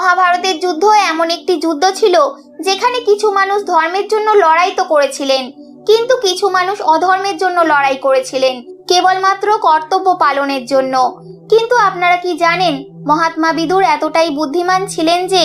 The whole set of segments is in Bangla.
মহাভারতের যুদ্ধ এমন একটি যুদ্ধ ছিল যেখানে কিছু মানুষ ধর্মের জন্য লড়াই তো করেছিলেন, কিন্তু কিছু মানুষ অধর্মের জন্য লড়াই করেছিলেন কেবলমাত্র কর্তব্য পালনের জন্য। কিন্তু আপনারা কি জানেন, মহাত্মা বিদুর এতটাই বুদ্ধিমান ছিলেন যে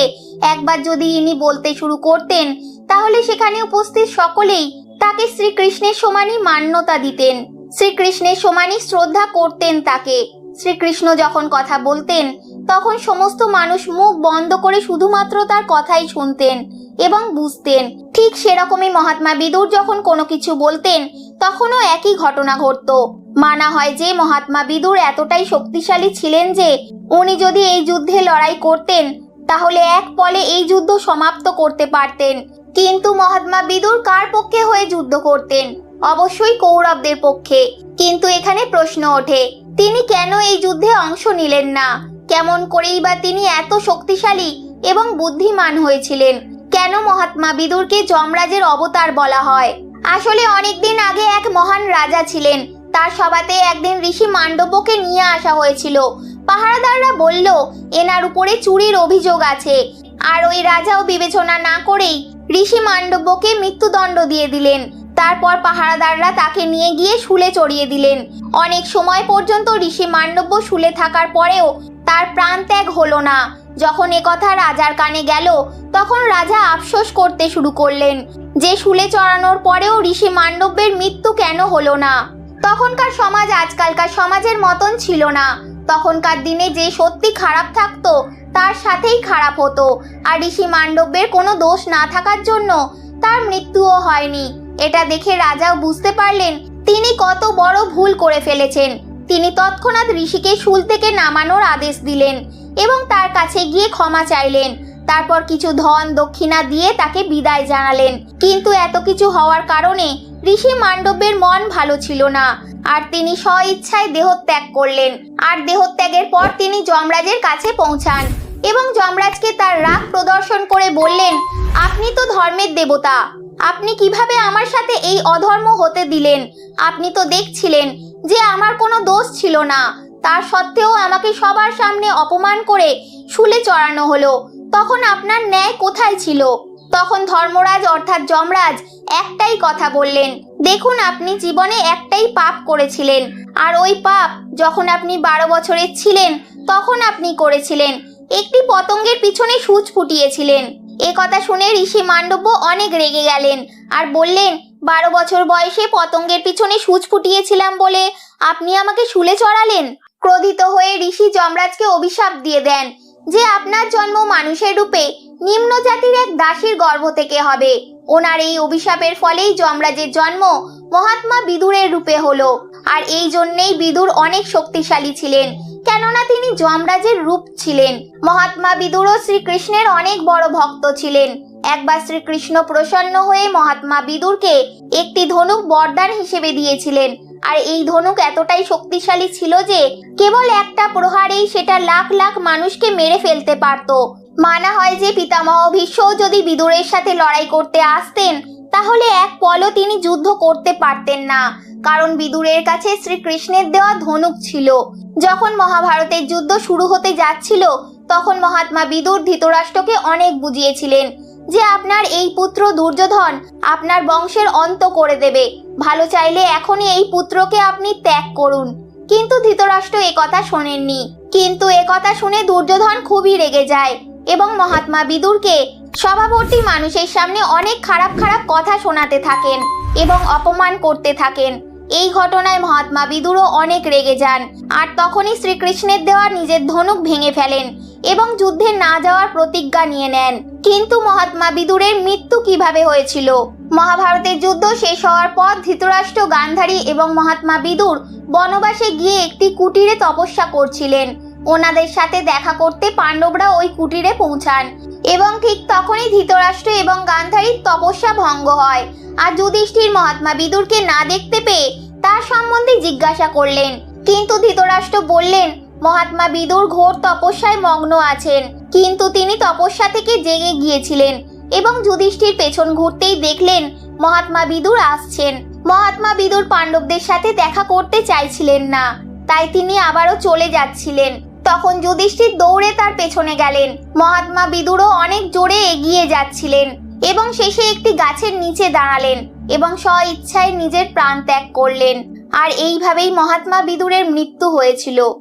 একবার যদি ইনি বলতে শুরু করতেন তাহলে সেখানে উপস্থিত সকলেই তাকে শ্রীকৃষ্ণের সমানই মান্যতা দিতেন, শ্রীকৃষ্ণের সমানই শ্রদ্ধা করতেন তাকে। শ্রীকৃষ্ণ যখন কথা বলতেন তখন সমস্ত মানুষ মুখ বন্ধ করে শুধুমাত্র তার কথাই শুনতেন এবং বুঝতেন। ঠিক সেরকমই মহাত্মা বিদুর যখন কোনো কিছু বলতেন তখনও একই ঘটনা ঘটতো। মানা হয় যে মহাত্মা বিদুর এতটাই শক্তিশালী ছিলেন যে উনি যদি এই যুদ্ধে লড়াই করতেন তাহলে এক পলে এই যুদ্ধ সমাপ্ত করতে পারতেন। কিন্তু মহাত্মা বিদুর কার পক্ষে হয়ে যুদ্ধ করতেন? অবশ্যই কৌরবদের পক্ষে। কিন্তু এখানে প্রশ্ন ওঠে, তিনি কেন এই যুদ্ধে অংশ নিলেন না? কেমন করেই বা তিনি এত শক্তিশালী এবং বুদ্ধিমান হয়েছিলেন? কেন মহাত্মা বিদুরকে যমরাজের অবতার বলা হয়? আসলে অনেকদিন আগে এক মহান রাজা ছিলেন, তার সভাতে একদিন ঋষি মান্ডব্যকে নিয়ে আসা হয়েছিল। পাহারাদাররা বলল এনার উপরে চুরির অভিযোগ আছে, আর ওই রাজাও বিবেচনা না করেই ঋষি মান্ডব্যকে মৃত্যুদণ্ড দিয়ে দিলেন। তারপর পাহারাদাররা তাকে নিয়ে গিয়ে শুলে চড়িয়ে দিলেন। অনেক সময় পর্যন্ত ঋষি মান্ডব্য শুলে থাকার পরেও তার প্রাণ ত্যাগ হলো না। যখন একথা রাজার কানে গেল তখন রাজা আফসোস করতে শুরু করলেন যে শুলে চড়ানোর পরেও ঋষি মান্ডব্যের মৃত্যু কেন হলো না। তখনকার সমাজ আজকালকার সমাজের মতন ছিল না। তখনকার দিনে যে সত্যি খারাপ থাকতো তার সাথেই খারাপ হতো, আর ঋষি মান্ডব্যের কোনো দোষ না থাকার জন্য তার মৃত্যুও হয়নি। এটা দেখে রাজাও বুঝতে পারলেন তিনি কত বড় ভুল করে ফেলেছেন। তিনি তৎক্ষণাৎ ঋষিকে শুল থেকে নামানোর আদেশ দিলেন এবং তার কাছে গিয়ে ক্ষমা চাইলেন। তারপর কিছু ধন দক্ষিণা দিয়ে তাকে বিদায় জানালেন। কিন্তু এত কিছু হওয়ার কারণে ঋষি মান্ডব্যের মন ভালো ছিল না, আর তিনি স্বইচ্ছায় দেহত্যাগ করলেন। আর দেহত্যাগের পর তিনি যমরাজের কাছে পৌঁছান এবং যমরাজকে তার রাগ প্রদর্শন করে বললেন, আপনি তো ধর্মের দেবতা, আপনি কিভাবে আমার সাথে এই অধর্ম হতে দিলেন? আপনি তো দেখছিলেন যে আমার কোনো দোষ ছিল না, তার সত্ত্বেও আমাকে সবার সামনে অপমান করে শুলে চড়ানো হলো। তখন আপনার ন্যায় কোথায় ছিল? তখন ধর্মরাজ অর্থাৎ যমরাজ একটাই কথা বললেন, দেখুন আপনি জীবনে একটাই পাপ করেছিলেন, আর ওই পাপ যখন আপনি 12 বছরের ছিলেন তখন আপনি করেছিলেন, একটি পতঙ্গের পিছনে সূচ ফুটিয়েছিলেন। এ কথা শুনে ঋষি মান্ডব্য অনেক রেগে গেলেন আর বললেন, 12 বছর বয়সে পতঙ্গের পিছনে সূচ ফুটিয়েছিলাম বলে আপনি আমাকে শুলে চড়ালেন? ক্রোধিত হয়ে ঋষি যমরাজকে অভিশাপ দিয়ে দেন যে আপনার জন্ম মানুষের রূপে নিম্ন জাতির এক দাসীর গর্ভ থেকে হবে। ওনার এই অভিশাপের ফলেই যমরাজের জন্ম মহাত্মা বিদুরের রূপে হলো। আর এই জন্যেই বিদুর অনেক শক্তিশালী ছিলেন, কেননা তিনি যমরাজের রূপ ছিলেন। মহাত্মা বিদুরও শ্রীকৃষ্ণের অনেক বড় ভক্ত ছিলেন। একবার শ্রীকৃষ্ণ প্রসন্ন হয়ে মহাত্মা বিদুরকে একটি ধনুক বরদান হিসেবে দিয়েছিলেন, আর এই ধনুক এতটাই শক্তিশালী ছিল যে কেবল একটা প্রহারেই সেটা লাখ লাখ মানুষকে মেরে ফেলতে পারত। মানা হয় যে পিতামহ ভীষ্মও যদি বিদুরের সাথে লড়াই করতে আসতেন তাহলে এক পলও তিনি যুদ্ধ করতে পারতেন না, কারণ বিদুরের কাছে শ্রীকৃষ্ণের দেওয়া ধনুক ছিল। যখন মহাভারতের যুদ্ধ শুরু হতে যাচ্ছিল তখন মহাত্মা বিদুর ধৃতরাষ্ট্রকে অনেক বুঝিয়েছিলেন যে আপনার এই পুত্র দুর্যোধন আপনার বংশের অন্ত করে দেবে, ভালো চাইলে এখনই এই পুত্রকে আপনি ত্যাগ করুন। কিন্তু ধৃতরাষ্ট্র একথা শোনেননি। কিন্তু একথা শুনে দুর্যোধন খুবই রেগে যায় এবং মহাত্মা বিদুরকে সভাবর্তী মানুষের সামনে অনেক খারাপ খারাপ কথা শোনাতে থাকেন এবং অপমান করতে থাকেন। এই ঘটনায় মহাত্মা বিদুরও অনেক রেগে যান, আর তখনই শ্রীকৃষ্ণের দেওয়া নিজের ধনুক ভেঙে ফেলেন এবং যুদ্ধে না যাওয়ার প্রতিজ্ঞা নিয়ে নেন। কিন্তু মহাত্মা বিদুরের মৃত্যু কিভাবে হয়েছিল? মহাভারতের যুদ্ধ শেষ হওয়ার পর ধৃতরাষ্ট্র, গান্ধারী এবং মহাত্মা বিদুর বনবাসে গিয়ে একটি কুটিরে তপস্যা করছিলেন। ওনাদের সাথে দেখা করতে পাণ্ডবরা ওই কুটিরে পৌঁছান এবং ঠিক তখনই ধৃতরাষ্ট্র এবং গান্ধারীর তপস্যা ভঙ্গ হয়। আর যুধিষ্ঠির মহাত্মা বিদুরকে না দেখতে পেয়ে তার সম্বন্ধে জিজ্ঞাসা করলেন, কিন্তু ধৃতরাষ্ট্র বললেন মহাত্মা বিদুর ঘোর তপস্যায় মগ্ন আছেন, কিন্তু তিনি তপস্যা থেকে জেগে গিয়েছিলেন। এবং যুধিষ্ঠির পেছন ঘুরতেই দেখলেন মহাত্মা বিদুর আসছেন। মহাত্মা বিদুর পাণ্ডবদের সাথে দেখা করতে চাইছিলেন না, তাই তিনি আবারও চলে যাচ্ছিলেন। তখন যুধিষ্ঠির দৌড়ে তার পেছনে গেলেন। মহাত্মা বিদুরও অনেক জোরে এগিয়ে যাচ্ছিলেন এবং শেষে একটি গাছের নিচে দাঁড়ালেন এবং স্ব ইচ্ছায় নিজের প্রাণ ত্যাগ করলেন। আর এইভাবেই মহাত্মা বিদুরের মৃত্যু হয়েছিল।